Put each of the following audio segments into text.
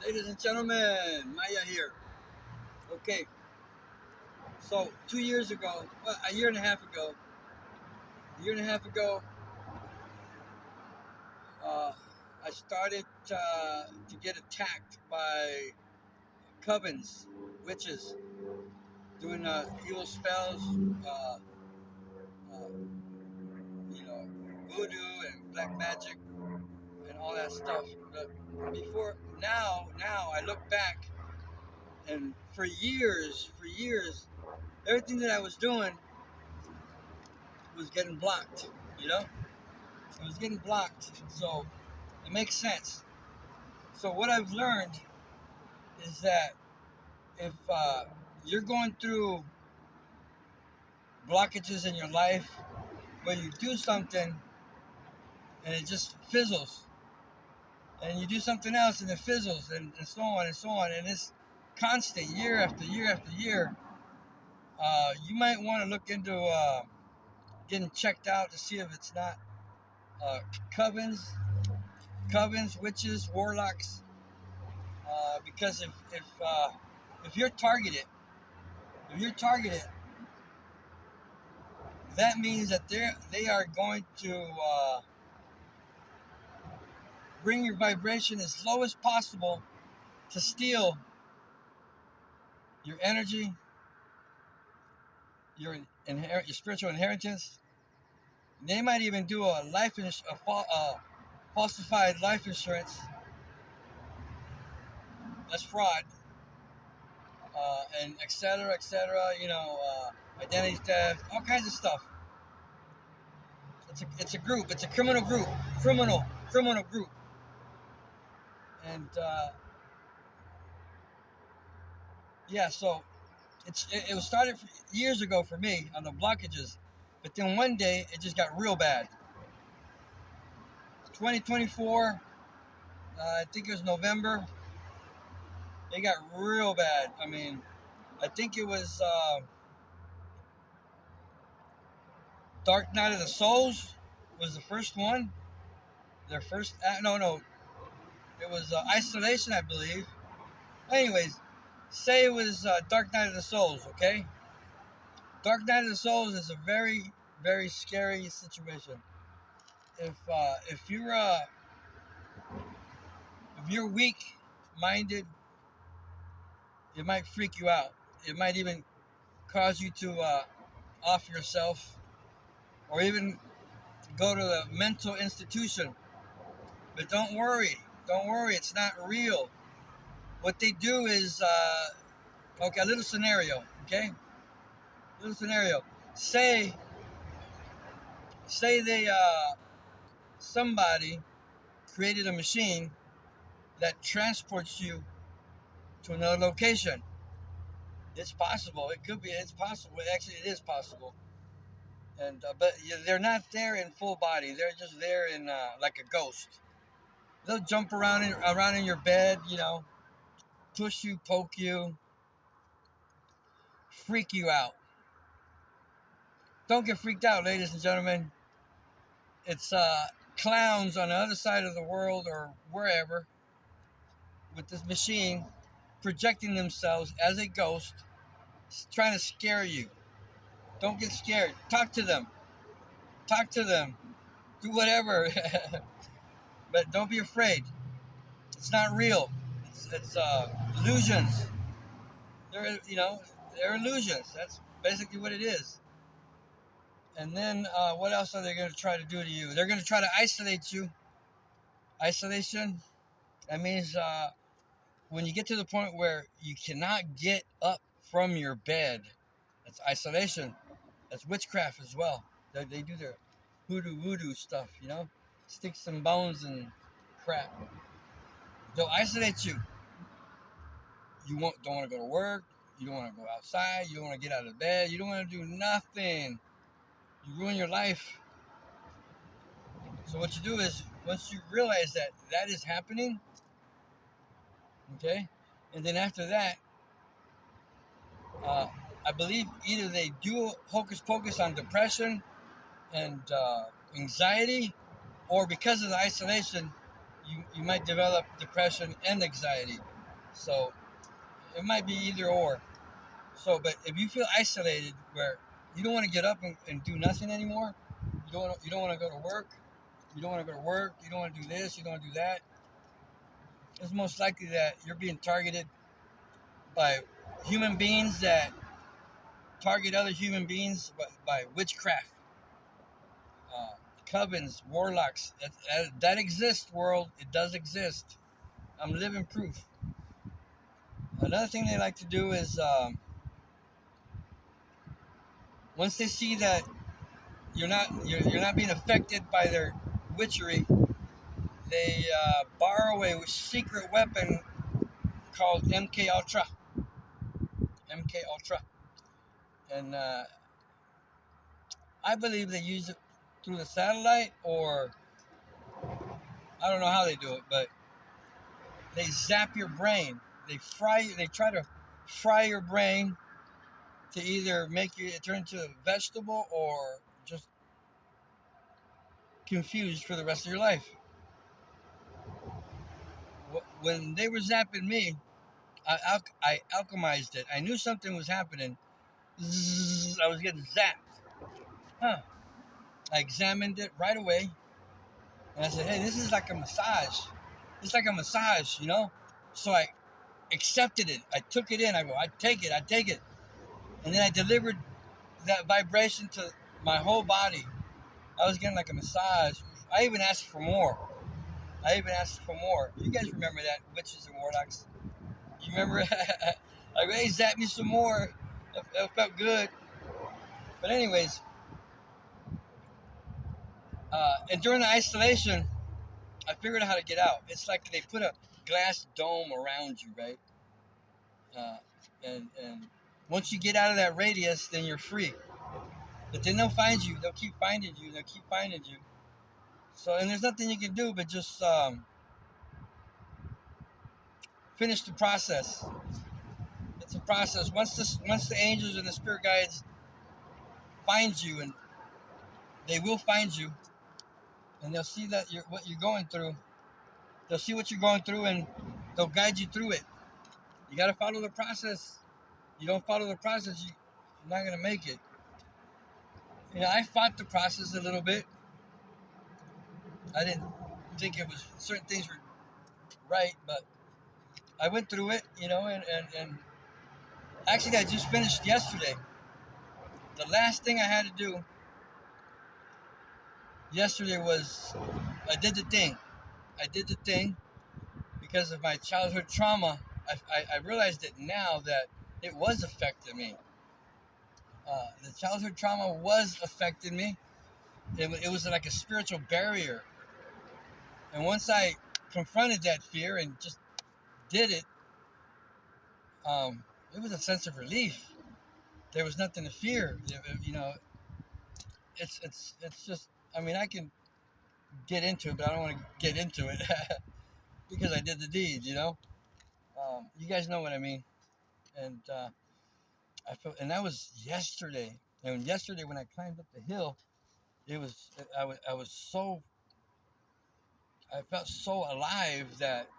Ladies and gentlemen, Maya here. Okay, so 2 years ago, well, a year and a half ago, uh, I started to get attacked by covens, witches, doing evil spells, uh, uh, voodoo and black magic and all that stuff. But now I look back, and for years, everything that I was doing was getting blocked. You know, it was getting blocked. So it makes sense. So what I've learned is that if you're going through blockages in your life where you do something and it just fizzles, and you do something else and it fizzles, and so on and so on, and it's constant year after year after year, you might want to look into getting checked out to see if it's not uh, covens, witches, warlocks, because if you're targeted, if you're targeted, that means that they are going to bring your vibration as low as possible to steal your energy, your spiritual inheritance. They might even do falsified life insurance. That's fraud, and et cetera, et cetera. Identity theft, all kinds of stuff. It's a group. It's a criminal group, and yeah. So it was started years ago for me on the blockages, but then one day it just got real bad. 2024, I think it was November. It got real bad. I mean, I think it was Dark Night of the Souls was the first one. Their first, no, it was Isolation, I believe. Anyways, say it was Dark Night of the Souls. Okay, Dark Night of the Souls is a very, very scary situation. If you're weak-minded, it might freak you out. It might even cause you to off yourself, or even go to the mental institution. But don't worry, it's not real. What they do is, okay, a little scenario, okay? A little scenario. Say, somebody created a machine that transports you to another location. It's possible. It could be. It's possible. Actually, it is possible. And but they're not there in full body. They're just there in like a ghost. They'll jump around in your bed. Push you, poke you, freak you out. Don't get freaked out, ladies and gentlemen. It's clowns on the other side of the world or wherever with this machine projecting themselves as a ghost, trying to scare you. Don't get scared. Talk to them. Talk to them. Do whatever. But don't be afraid. It's not real. It's illusions. They're illusions. That's basically what it is. And then what else are they going to try to do to you? They're going to try to isolate you. Isolation. That means when you get to the point where you cannot get up from your bed, that's isolation. That's witchcraft as well. They do their voodoo stuff, stick some bones and crap. They'll isolate you. Don't want to go to work. You don't want to go outside. You don't want to get out of bed. You don't want to do nothing. You ruin your life. So what you do is, once you realize that that is happening, okay, and then after that, I believe either they do hocus pocus on depression and anxiety, or because of the isolation, you might develop depression and anxiety. So it might be either or. So, but if you feel isolated, where you don't want to get up and do nothing anymore, you don't want to go to work, you don't want to go to work, you don't want to do this, you don't want to do that. It's most likely that you're being targeted by human beings that target other human beings by witchcraft, uh, covens, warlocks. That exists, world. It does exist. I'm living proof. Another thing they like to do is once they see that you're not being affected by their witchery, they borrow a secret weapon called MK Ultra. MK Ultra, and I believe they use it through the satellite, or I don't know how they do it, but they zap your brain. They try to fry your brain to either make you turn into a vegetable or just confused for the rest of your life. When they were zapping me, I alchemized it. I knew something was happening. Zzz, I was getting zapped. Huh. I examined it right away, and I said, "Hey, this is like a massage. It's like a massage, you know." So I accepted it. I took it in. I go, I take it. I take it. And then I delivered that vibration to my whole body. I was getting like a massage. I even asked for more. I even asked for more. You guys remember that, witches and warlocks? You remember? I go, hey, zap me some more. It felt good. But anyways, and during the isolation, I figured out how to get out. It's like they put a glass dome around you, right? Uh, and once you get out of that radius, then you're free. But then they'll find you. They'll keep finding you. They'll keep finding you. So, and there's nothing you can do but just finish the process. It's a process. Once the angels and the spirit guides find you, and they will find you, and they'll see that what you're going through. They'll see what you're going through, and they'll guide you through it. You got to follow the process. You don't follow the process, you're not gonna make it. You know, I fought the process a little bit. I didn't think it was certain things were right, but I went through it. You know, and actually, I just finished yesterday. The last thing I had to do yesterday was I did the thing. I did the thing because of my childhood trauma. I realized it now that it was affecting me. The childhood trauma was affecting me. It was like a spiritual barrier. And once I confronted that fear and just did it, it was a sense of relief. There was nothing to fear. You know, it's just. I mean, I can get into it, but I don't want to get into it because I did the deed. You know, you guys know what I mean. And I felt, and that was yesterday. And yesterday when I climbed up the hill, it was I was so I felt so alive that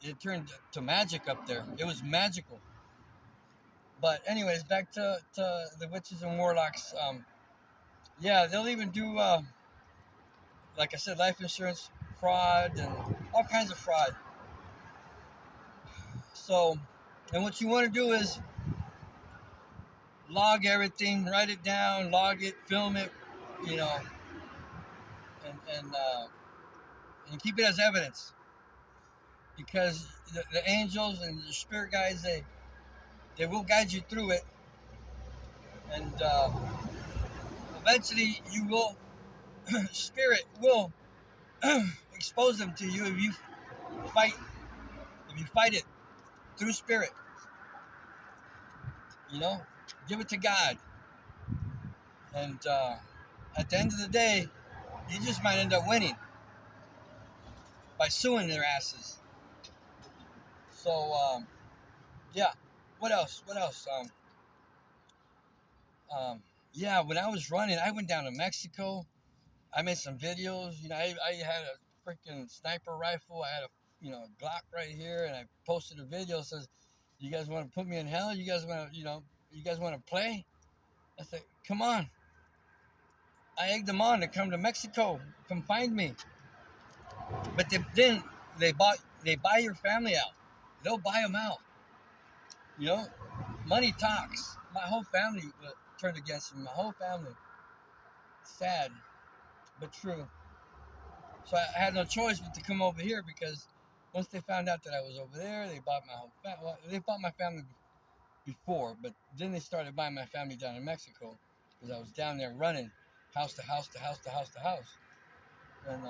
it turned to magic up there. It was magical. But anyways, back to the witches and warlocks. Yeah, they'll even do like I said, life insurance fraud and all kinds of fraud. So, and what you want to do is log everything, write it down, log it, film it, you know, and keep it as evidence, because the angels and the spirit guides they will guide you through it, and eventually you will spirit will expose them to you fight if you fight it through spirit. You know, give it to God, and at the end of the day, you just might end up winning by suing their asses. So yeah, what else? What else? Yeah, when I was running, I went down to Mexico. I made some videos. You know, I had freaking sniper rifle. I had a Glock right here, and I posted a video that says, "You guys want to put me in hell? You guys want to you guys want to play?" I said, "Come on." I egged them on to come to Mexico, come find me. But then they buy your family out. They'll buy them out. You know, money talks. My whole family turned against me. My whole family. Sad, but true. So I had no choice but to come over here because once they found out that I was over there, they bought my whole family. Well, they bought my family before, but then they started buying my family down in Mexico because I was down there running house to house to house to house to house. And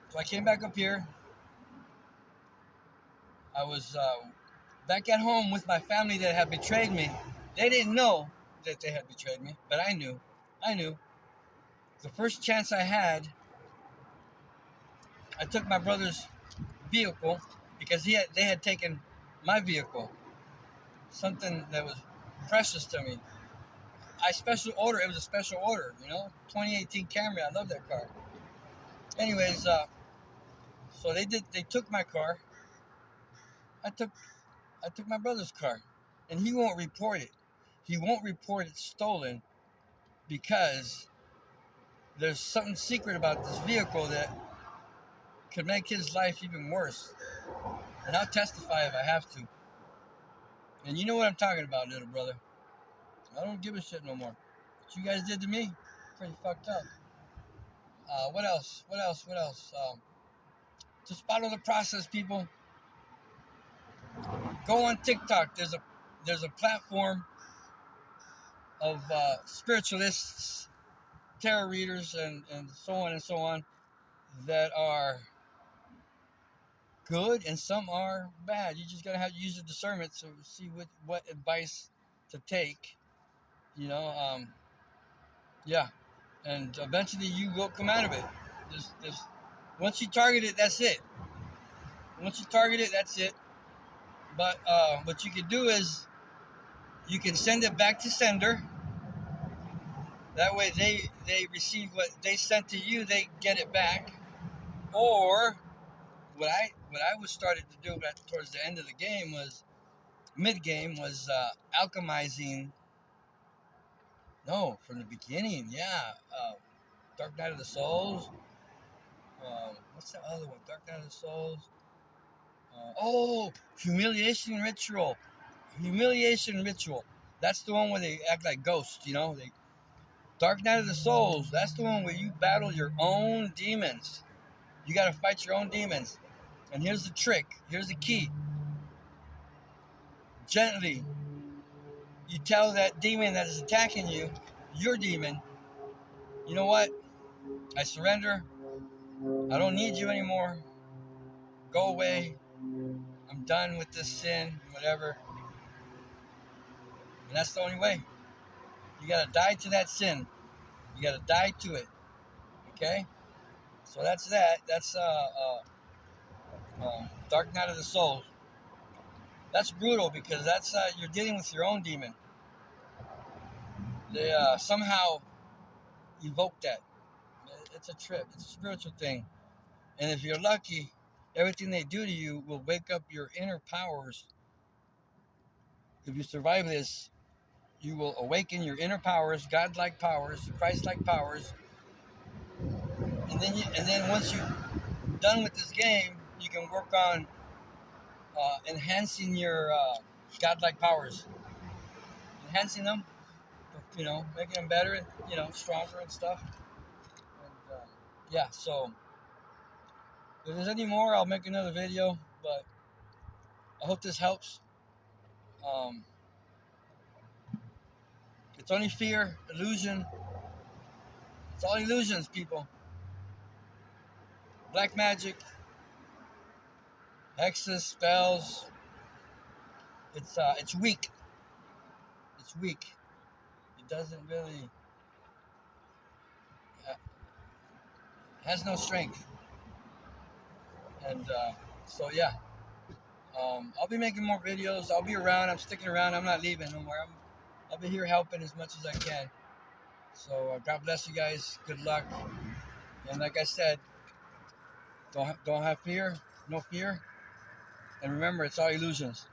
so I came back up here. I was back at home with my family that had betrayed me. They didn't know that they had betrayed me, but I knew. I knew. The first chance I had, I took my brother's vehicle because they had taken my vehicle, something that was precious to me. I special order. It was a special order, 2018 Camry. I love that car. Anyways, so they took my car. I took my brother's car, and he won't report it. He won't report it stolen because there's something secret about this vehicle that could make his life even worse. And I'll testify if I have to. And you know what I'm talking about, little brother. I don't give a shit no more. What you guys did to me, pretty fucked up. What else? Just follow the process, people. Go on TikTok. There's a platform of spiritualists, tarot readers, and so on and so on that are good and some are bad. You just gotta have to use the discernment to see what advice to take. Yeah, and eventually you will come out of it. Just once you target it, that's it. Once you target it, that's it. But what you can do is you can send it back to sender. That way they receive what they sent to you, they get it back. Or what I was started to do towards the end of the game was mid game was alchemizing. No, from the beginning, yeah. Dark Night of the Souls. What's the other one? Dark Night of the Souls. Humiliation Ritual. Humiliation Ritual. That's the one where they act like ghosts, Dark Night of the Souls. That's the one where you battle your own demons. You got to fight your own demons. And here's the trick. Here's the key. Gently, you tell that demon that is attacking you, your demon, you know what? I surrender. I don't need you anymore. Go away. I'm done with this sin, whatever. And that's the only way. You got to die to that sin. You got to die to it. Okay? So that's that. That's Dark Night of the Soul. That's brutal because that's you're dealing with your own demon. They somehow evoke that. It's a trip. It's a spiritual thing. And if you're lucky, everything they do to you will wake up your inner powers. If you survive this, you will awaken your inner powers, God-like powers, Christ-like powers. And then once you're done with this game, you can work on enhancing your God-like powers, enhancing them, making them better and stronger and stuff. And yeah, so if there's any more, I'll make another video. But I hope this helps. It's only fear, illusion. It's all illusions, people. Black magic, hexes, spells. It's weak. It's weak. It doesn't really has no strength. And so yeah, I'll be making more videos. I'll be around. I'm sticking around. I'm not leaving no more. I'll be here helping as much as I can. So God bless you guys. Good luck. And like I said, don't have fear, no fear. And remember, it's all illusions.